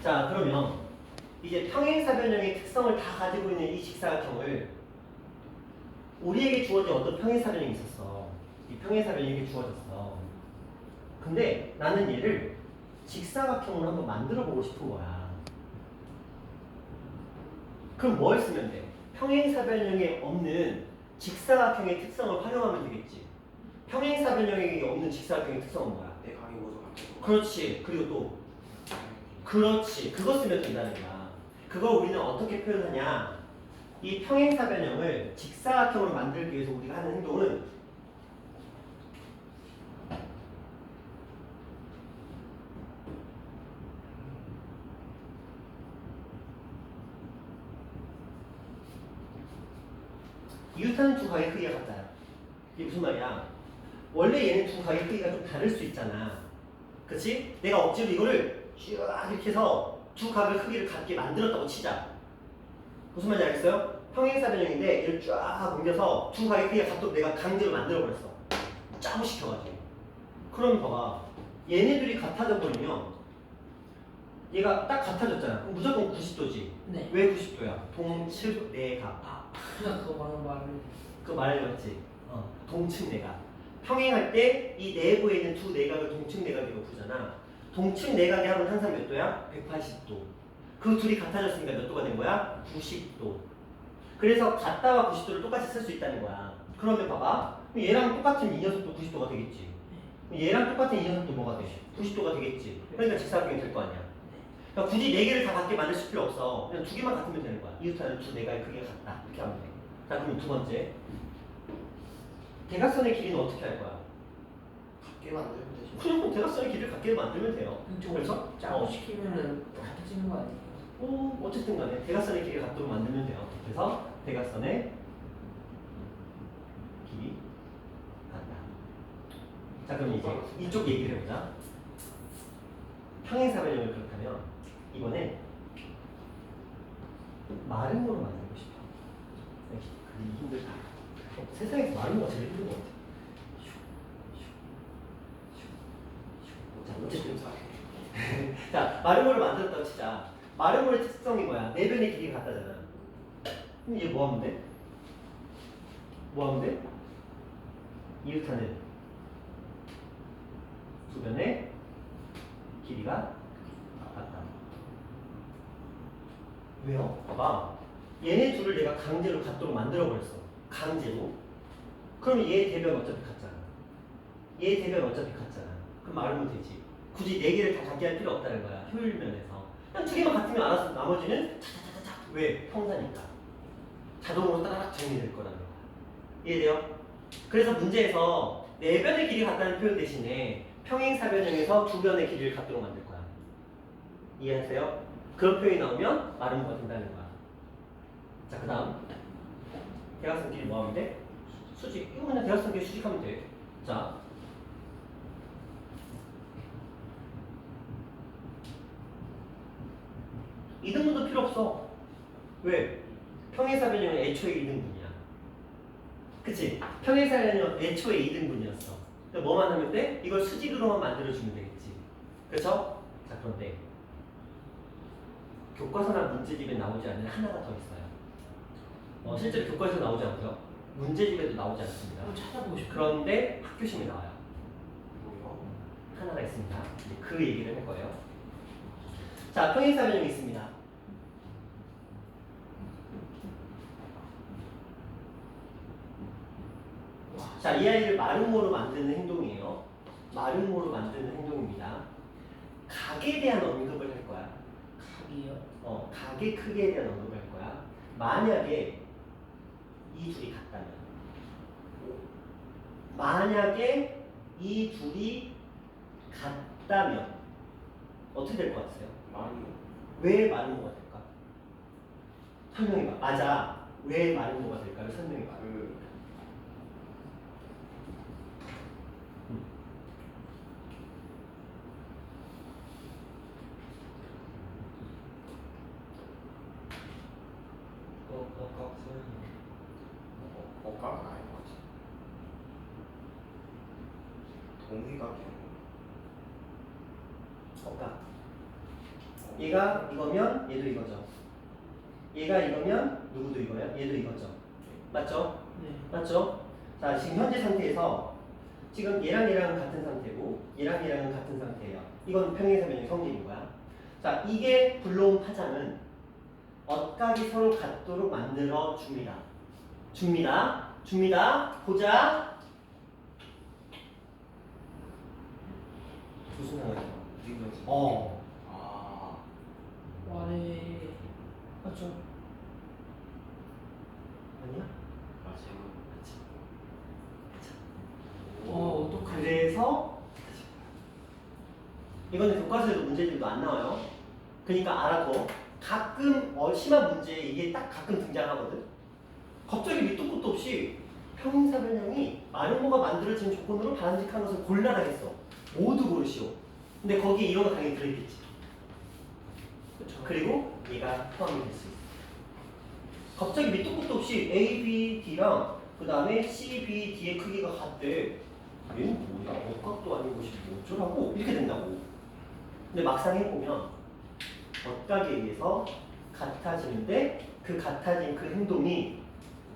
자, 그러면 이제 평행사변형의 특성을 다 가지고 있는 이 직사각형을 우리에게 주어진 어떤 평행사변형이 있었어. 이 평행사변형이 주어졌어. 근데 나는 얘를 직사각형으로 한번 만들어 보고 싶은 거야. 그럼 뭘 쓰면 돼? 평행사변형에 없는 직사각형의 특성을 활용하면 되겠지. 평행사변형에 없는 직사각형의 특성은 뭐야? 내 강의 모두 같은 거. 그렇지. 그리고 또 그렇지. 그거 쓰면 된다는 거야. 그걸 우리는 어떻게 표현하냐? 이 평행사변형을 직사각형으로 만들기 위해서 우리가 하는 행동은 이웃하는 두 각의 크기가 같아요. 이게 무슨 말이야? 원래 얘는 두 각의 크기가 좀 다를 수 있잖아. 그치? 내가 억지로 이거를 쫙 이렇게 해서 두 각의 크기를 같게 만들었다고 치자. 무슨 말인지 알겠어요? 평행사변형인데 얘를 쫙 옮겨서 두 각의 크기가 같도록 내가 강제로 만들어버렸어. 짜고 시켜가지고. 그럼 봐봐. 얘네들이 같아져 버리면 얘가 딱 같아졌잖아. 그럼 무조건 90도지. 네. 왜 90도야? 동측 내각. 아, 그거 방금 말을. 그거 말해봤지? 동측 내각. 평행할 때 이 내부에 있는 두 내각을 동측 내각이라고 부르잖아. 동측 내각이 하면 항상 몇 도야? 180도. 그 둘이 같아졌으니까 몇 도가 된 거야? 90도. 그래서 같다와 90도를 똑같이 쓸 수 있다는 거야. 그러면 봐봐. 얘랑 똑같은 이 녀석도 90도가 되겠지. 얘랑 똑같은 이 녀석도 뭐가 돼? 90도가 되겠지. 그러니까 직사각형이 될 거 아니야. 그러니까 굳이 네 개를 다 같게 만들 필요 없어. 그냥 두 개만 같으면 되는 거야. 이웃하는 두 내각의 크기가 같다. 이렇게 하면 돼. 자, 그럼 두 번째. 대각선의 길이는 어떻게 할 거야? 같게 만들면 되지. 그럼 대각선의 길이를 같게 만들면 돼요. 좀 그래서 짜고 시키면은 같아지는 거 아니에요? 어쨌든 간에 대각선의 길이를 같도록 만들면 돼요. 그래서 대각선의 길이 같다. 자, 그럼 이제 이쪽 얘기를 해보자. 평행사변형을 그렇다면 이번에 마름모로 만들고 싶어. 그리기 힘들다. 세상에서 마름모가 제일 힘든 것 같아. 자, 어쨌든 자, 마름모를 만들었다고 치자. 마름모의 특성이 뭐야? 네 변의 길이가 같다잖아. 그럼 얘 뭐 하면 돼? 뭐 하면 돼? 이웃하는 두 변의 길이가 같다. 왜요? 봐봐. 얘네 둘을 내가 강제로 같도록 만들어버렸어. 강제로. 그럼 얘 대변 어차피 같잖아. 얘 대변 어차피 같잖아. 그럼 말하면 되지. 굳이 네 개를 다 같게 할 필요 없다는 거야. 효율 면에서. 그냥 두 개만 같으면 알아서 나머지는 차차차차차. 왜? 평사니까. 자동으로 따라락 정리될 거라는 거야. 이해돼요? 그래서 문제에서 네 변의 길이 같다는 표현 대신에 평행사변형에서 두 변의 길이를 같도록 만들 거야. 이해하세요? 그런 표현이 나오면 마름모가 된다는 거야. 자, 그 다음 대각선 길이 뭐 하면 돼? 수직. 이거 그냥 대각선 길이 수직하면 돼. 자, 이등분도 필요 없어. 왜? 평행사변형은 애초에 2등분이야. 그치? 평행사변형 애초에 2등분이었어. 그러니까 뭐만 하면 돼? 이걸 수직으로만 만들어주면 되겠지. 그쵸? 자, 그런데 교과서나 문제집에 나오지 않는 하나가 더 있어요. 실제로 교과서에 나오지 않고요. 문제집에도 나오지 않습니다. 한번 찾아보고 싶어요. 그런데 학교심에 나와요. 뭐요? 하나가 있습니다. 그 얘기를 할 거예요. 자, 평행사변형이 있습니다. 자, 이 아이를 마름모로 만드는 행동이에요. 마름모로 만드는 행동입니다. 각에 대한 언급을 할 거야. 각이요? 각의 크기에 대한 언급을 할 거야. 만약에 이 둘이 같다면, 만약에 이 둘이 같다면 어떻게 될 것 같으세요? 많이. 왜 마름모가 될까? 설명해봐. 맞아. 왜 마름모가 될까를 설명해봐. 억각 아닌 것 같아. 동의각이 억각. 얘가 이거면 얘도 이거죠. 얘가 이거면 누구도 이거야? 얘도 이거죠. 맞죠? 네. 맞죠? 자, 지금 현재 상태에서 지금 얘랑 얘랑은 같은 상태고 얘랑 얘랑은 같은 상태예요. 이건 평행사변의 성질인 거야. 자, 이게 불러온 파장은 엇각이 서로 같도록 만들어 줍니다. 줍니다. 보자. 무슨 상황이야? 이거지. 어. 아. 와네. 맞죠? 아니야? 맞아요. 어떡하지? 그래서 이거는 교과서에도 문제들도 안 나와요. 그러니까 알아둬. 가끔 심한 문제에 이게 딱 가끔 등장하거든. 갑자기 밑도 끝도 없이 평행사변형이 마름모가 만들어진 조건으로 바람직한 것을 골라라 했어. 모두 고르시오. 근데 거기에 이런 거 당연히 들어있겠지. 그쵸. 그리고 얘가 포함이 될 수 있어. 갑자기 밑도 끝도 없이 A, B, D랑 그 다음에 C, B, D의 크기가 같대. 얘는 뭐야? 엇각도 아닌 것이 뭐 어쩌라고? 이렇게 된다고. 근데 막상 해보면 엇각에 의해서 같아지는데 그 같아진 그 행동이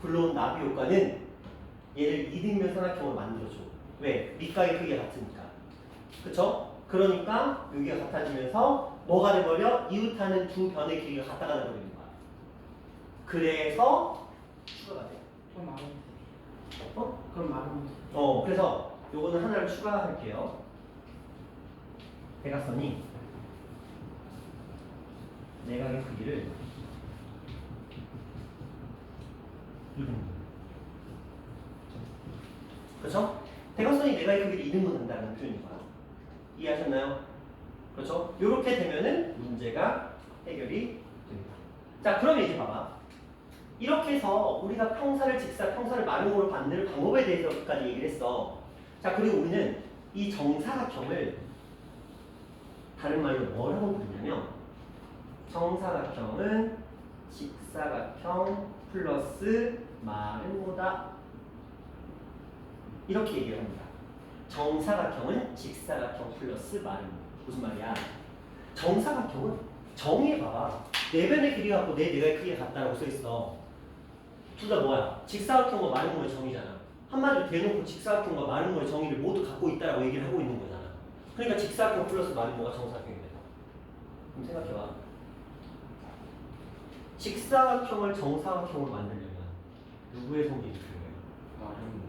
불러온 나비 효과는 얘를 이등변 삼각형으로 만들어줘. 왜? 밑각의 크기가 같으니까. 그쵸? 그러니까 여기가 같아지면서 뭐가 돼버려? 이웃하는 두 변의 길이가 같다가 돼버리는 거야. 그래서 추가가 돼. 그럼 말하면 돼. 어? 그럼 말하면 돼. 그래서 요거는 하나를 추가할게요. 대각선이 내각의 크기를 그렇죠? 대각선이 내각의 크기를 2등분 한다는 표현인 거야. 이해하셨나요? 그렇죠? 이렇게 되면은 문제가 해결이 됩니다. 자, 그러면 이제 봐봐. 이렇게 해서 우리가 평사를 직사, 평사를 마름모로 만드는 방법에 대해서까지 얘기를 했어. 자, 그리고 우리는 이 정사각형을 다른 말로 뭐라고 부르냐면 정사각형은 직사각형 플러스 마름모다. 이렇게 얘기를 합니다. 정사각형은 직사각형 플러스 마름모. 무슨 말이야? 정사각형은 정의해 봐봐. 네 변의 길이가 같고 네 내각의 크기가 같다라고 써있어. 둘 다 뭐야? 직사각형과 마름모의 정의잖아. 한마디로 대놓고 직사각형과 마름모의 정의를 모두 갖고 있다라고 얘기를 하고 있는 거잖아. 그러니까 직사각형 플러스 마름모가 정사각형이 된다. 그럼 생각해봐. 직사각형을 정사각형으로 만들려면 누구의 성질이 필요해?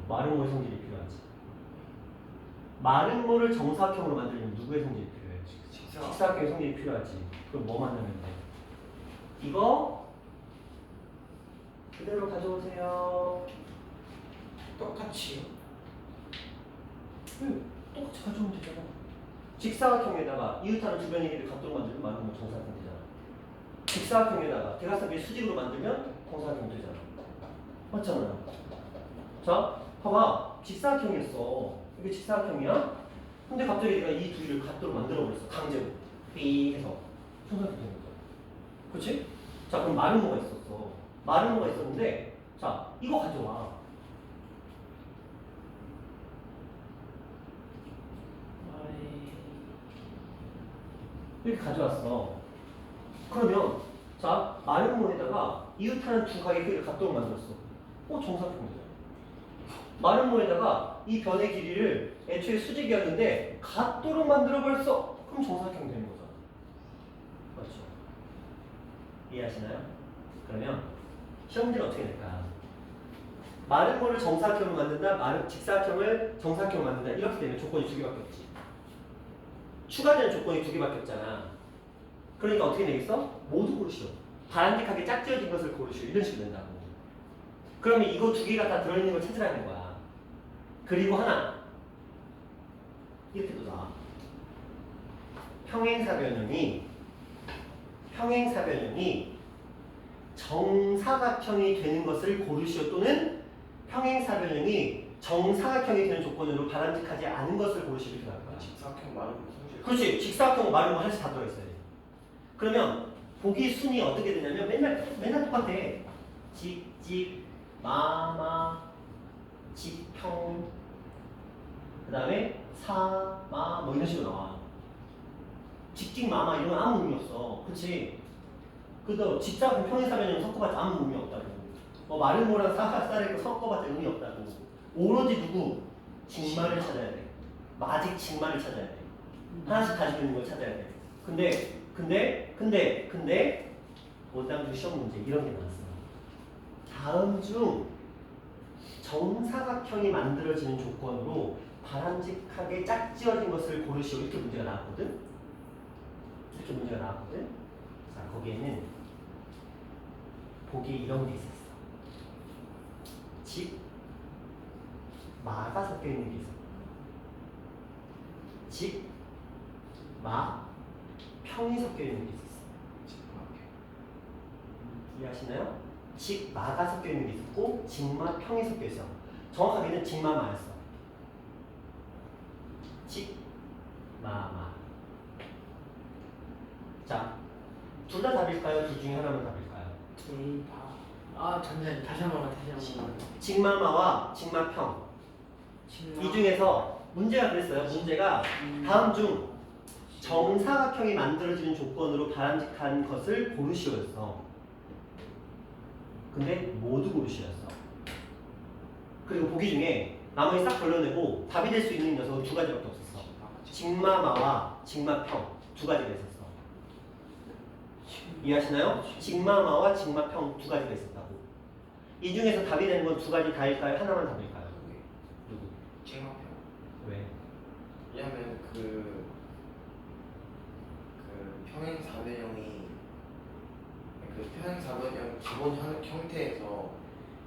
마름모의 성질이 필요하지. 마름모를 정사각형으로 만들려면 누구의 성질이 필요해? 직사각형의 성질이 필요하지. 그럼 뭐 만들면 돼? 이거 그대로 가져오세요. 똑같이요. 똑같이 가져오면 되잖아. 직사각형에다가 이웃하는 두 변의 길이를 각도로 만들면 마름모 정사각형 되잖아. 직사각형에다가 대각선을 수직으로 만들면 정사각형 되잖아. 맞잖아요. 자, 봐봐. 직사각형이었어. 이게 직사각형이야? 근데 갑자기 내가 이 두 개를 각도로 만들어버렸어. 강제로. 삐 해서 정사각형 되는 거야. 그렇지? 자, 그럼 마름모가 있었어. 마름모가 있었는데, 자, 이거 가져와. 이렇게 가져왔어. 그러면 자, 마름모에다가 이웃하는 두 각의 크기를 각도로 만들었어. 정사각형 되잖아. 마름모에다가 이 변의 길이를 애초에 수직이었는데 각도로 만들어버렸어. 그럼 정사각형 되는 거잖아. 맞죠? 이해하시나요? 그러면 시험 문제는 어떻게 될까? 마름모를 정사각형으로 만든다, 직사각형을 정사각형으로 만든다. 이렇게 되면 조건이 두 개밖에 없지. 추가되는 조건이 두 개밖에 없잖아. 그러니까 어떻게 되겠어? 모두 고르시오. 바람직하게 짝지어진 것을 고르시오. 이런 식으로 된다고. 그러면 이거 두 개가 다 들어있는 걸 찾으라는 거야. 그리고 하나. 이렇게도 나와. 평행사변형이 정사각형이 되는 것을 고르시오. 또는 평행사변형이 정사각형이 되는 조건으로 바람직하지 않은 것을 고르시오. 이렇게 나올 거야. 직사각형 마름모 성질. 그렇지. 직사각형 마름모 하나씩 다 들어있어야 돼. 그러면 보기 순이 어떻게 되냐면 맨날 똑같아. 직, 마, 직평, 그 다음에 사, 마, 뭐 이런 식으로 나와. 직직마마 이런 건 아무 의미 없어. 그치? 그래도 직사각형 평행사변형 섞어봤자 아무 의미 없다고. 마름모랑 사각사를 섞어봤자 의미 없다고. 오로지 누구? 직마를 찾아야 돼. 마직 직마를 찾아야 돼. 하나씩 가지고 있는 걸 찾아야 돼. 근데 올당주 시험 문제 이런 게 나왔어. 다음 중 정사각형이 만들어지는 조건으로 바람직하게 짝지어진 것을 고르시오. 이렇게 문제가 나왔거든. 자, 거기에는 보기에 이런 게 있었어. 직, 마가 섞여 있는 게 있어. 직, 마, 평이 섞여 있는 게 있었어. 이해하시나요? 직, 마가 섞여 있는 게 있었고 직마, 평이 섞여 있어. 정확하게는 직마, 마였어. 직, 마. 자, 둘 다 답일까요? 둘 중에 하나만 답일까요? 둘 다. 아 잠시만 다시 한번 직마마와 직마평. 이 중에서 문제가 그랬어요. 문제가 다음 중 정사각형이 만들어지는 조건으로 바람직한 것을 고르시오였어. 근데 모두 고르시오였어. 그리고 보기 중에 나머지 싹 걸러내고 답이 될 수 있는 녀석은 두 가지밖에 없었어. 직마마와 직마평 두 가지가 있었어. 이해하시나요? 직마마와 직마평 두 가지가 있었다고. 이 중에서 답이 되는 건 두 가지 다일까요? 하나만 답일까요? 누구? 직마평. 왜? 왜냐면 그 평행사변형 기본 형태에서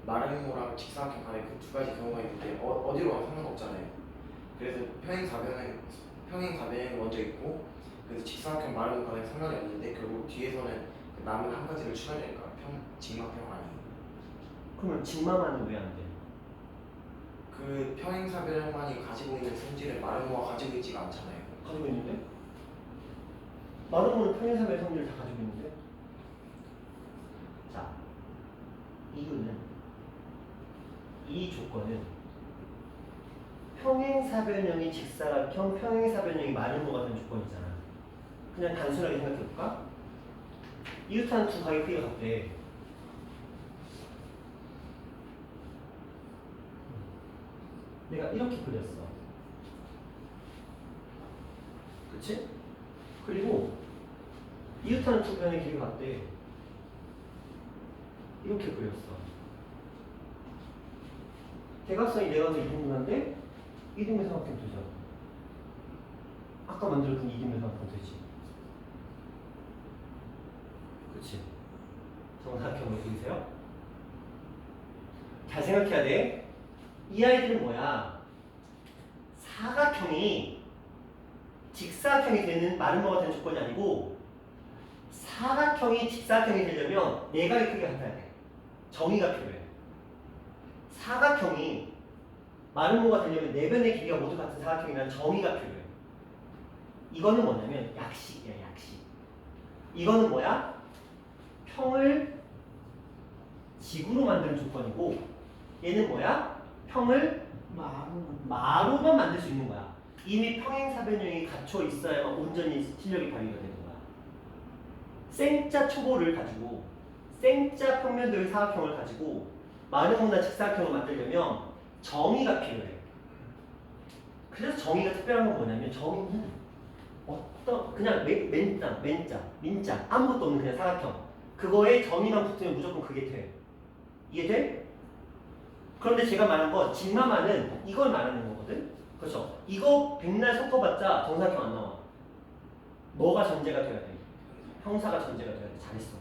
마름모랑 직사각형 간에 그 두 가지 경우가 있는데 어디로 가도 상관없잖아요. 그래서 평행사변형이 먼저 있고 그래서 직사각형 마름모 간에 상관이 없는데 결국 뒤에서는 그 남은 한 가지를 추가하니까 직마평 아니에요. 그러면 직마마는 왜 안 돼? 그 평행사변형만이 가지고 있는 성질을 마름모가 가지고 있지가 않잖아요. 가지고 있는데? 마름모는 평행사변 성질을 다 가지고 있는데? 자, 이유는 이 조건은 평행사변형이 직사각형, 평행사변형이 마름모가 되는 조건이잖아. 그냥 단순하게 생각해볼까? 이웃한 두 가격 크기가 같대. 내가 이렇게 그렸어. 그치? 그리고 이웃하는 두 변의 길이가 같대. 이렇게 그렸어. 대각선이 내가서 이등분한데 이등분 삼각형 되죠. 아까 만들었던 이등분 삼각형 되지. 그치? 정사각형으로 보이세요? 잘 생각해야 돼. 이 아이들은 뭐야? 사각형이 직사각형이 되는 마름모가 되는 조건이 아니고 사각형이 직사각형이 되려면 내각의 크기가 같아야 돼. 정의가 필요해. 사각형이 마름모가 되려면 네 변의 길이가 모두 같은 사각형이라는 정의가 필요해. 이거는 뭐냐면 약식이야, 약식. 이거는 뭐야? 평을 직으로 만드는 조건이고 얘는 뭐야? 평을 마루만 만들 수 있는 거야. 이미 평행사변형이 갖춰 있어야만 온전히 실력이 발휘가 되는 거야. 생자 초보를 가지고 생자 평면도의 사각형을 가지고 마름모나 직사각형을 만들려면 정의가 필요해. 그래서 정의가 특별한 건 뭐냐면 정의는 그냥 민자 아무것도 없는 그냥 사각형 그거에 정의만 붙으면 무조건 그게 돼. 이해돼? 그런데 제가 말한 건 직마마는 이걸 말하는 거거든. 그렇죠? 이거 백날 섞어봤자 정사각형 안 나와. 뭐가 전제가 돼야 돼? 형사가 전제가 돼야 돼. 잘했어.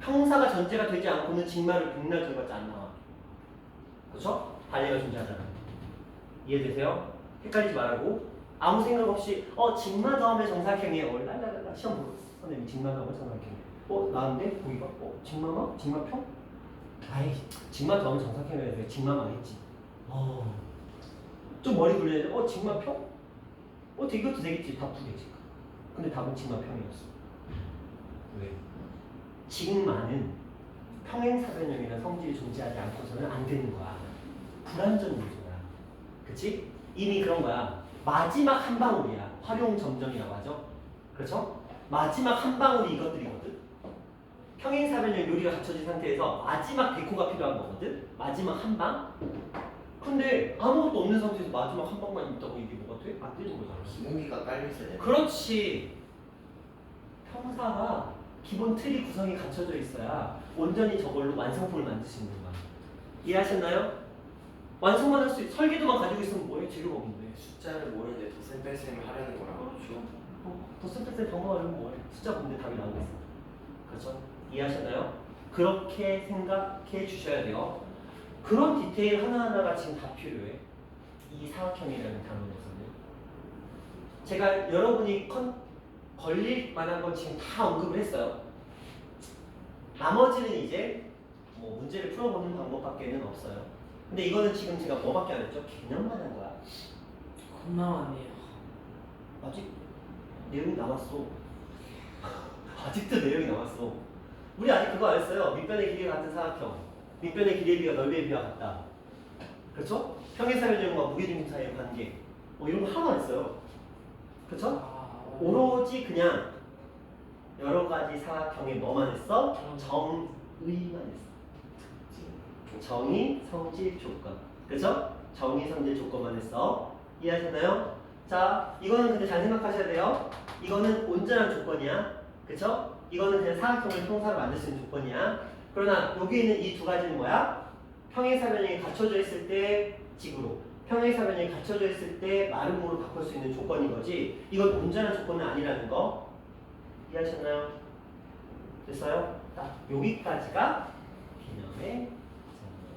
형사가 전제가 되지 않고는 직마를 백날 들어봤자 안 나와. 그렇죠? 반례가 존재하잖아. 이해되세요? 헷갈리지 말고 아무 생각 없이 직마 더하면 정사각형이에요. 랄랄랄라 시험 보고 선생님 직마 더하면 정사각형이에요. 나왔는데 보기가 직마마? 직마평? 아이 직마 더하면 정사각형이어야 돼. 직마만 했지. 좀 머리 굴려야 돼. 직마평? 이것도 되겠지. 답 두 개지. 근데 답은 직마평이었어. 왜? 직마는 평행사변형이나 성질이 존재하지 않고서는 안 되는 거야. 불완전 요소야. 그치? 이미 그런 거야. 마지막 한 방울이야. 활용 점정이라고 하죠. 그렇죠? 마지막 한 방울이 이것들이거든. 평행사변형 요리가 갖춰진 상태에서 마지막 데코가 필요한 거거든. 마지막 한 방. 근데 아무것도 없는 상태에서 마지막 한 방만 있다고 이게 뭐가 돼? 안 되는 거잖아. 기본기가 깔려 있어야 돼. 그렇지. 평사가 기본 틀이 구성이 갖춰져 있어야 온전히 저걸로 완성품을 만들 수 있는 거야. 이해하셨나요? 완성만 할 수 있, 설계도만 가지고 있으면 뭐해? 재료가 없는데. 숫자를 모르는데 덧셈 뺄셈을 하려는 거라고. 그렇죠. 더센터세 방어하려면 뭐해? 숫자 보는데 답이 나오고 있어. 그렇죠? 이해하셨나요? 그렇게 생각해 주셔야 돼요. 그런 디테일 하나하나가 지금 다 필요해. 이 사각형이라는 단어에서는. 제가 여러분이 걸릴 만한 건 지금 다 언급을 했어요. 나머지는 이제 뭐 문제를 풀어보는 방법밖에는 없어요. 근데 이거는 지금 제가 뭐밖에 안 했죠? 개념만 한 거야. 겁나 많네요. 아직 내용이 남았어. 아직도 내용이 남았어. 우리 아직 그거 안 했어요. 밑변의 길이가 같은 사각형. 밑변의 길이의 비가 넓이의 비와 같다. 그렇죠? 평행사변형과 무게중심 사이의 관계. 뭐 이런 거 하나도 안 했어요. 그렇죠? 아, 오로지 그냥 여러 가지 사각형에 뭐만 했어? 정의만 했어. 정의, 성질, 조건. 그죠? 정의, 성질, 조건만 했어. 이해하셨나요? 자, 이거는 근데 잘 생각하셔야 돼요. 이거는 온전한 조건이야. 그쵸? 이거는 그냥 사각형을 평사로 만들 수 있는 조건이야. 그러나 여기 있는 이 두 가지는 뭐야? 평행사변형이 갖춰져 있을 때 직으로, 평행사변형이 갖춰져 있을 때 마름모로 바꿀 수 있는 조건인 거지. 이건 온전한 조건은 아니라는 거. 이해하셨나요? 됐어요? 딱 여기까지가 개념의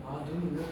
아 눈이 왜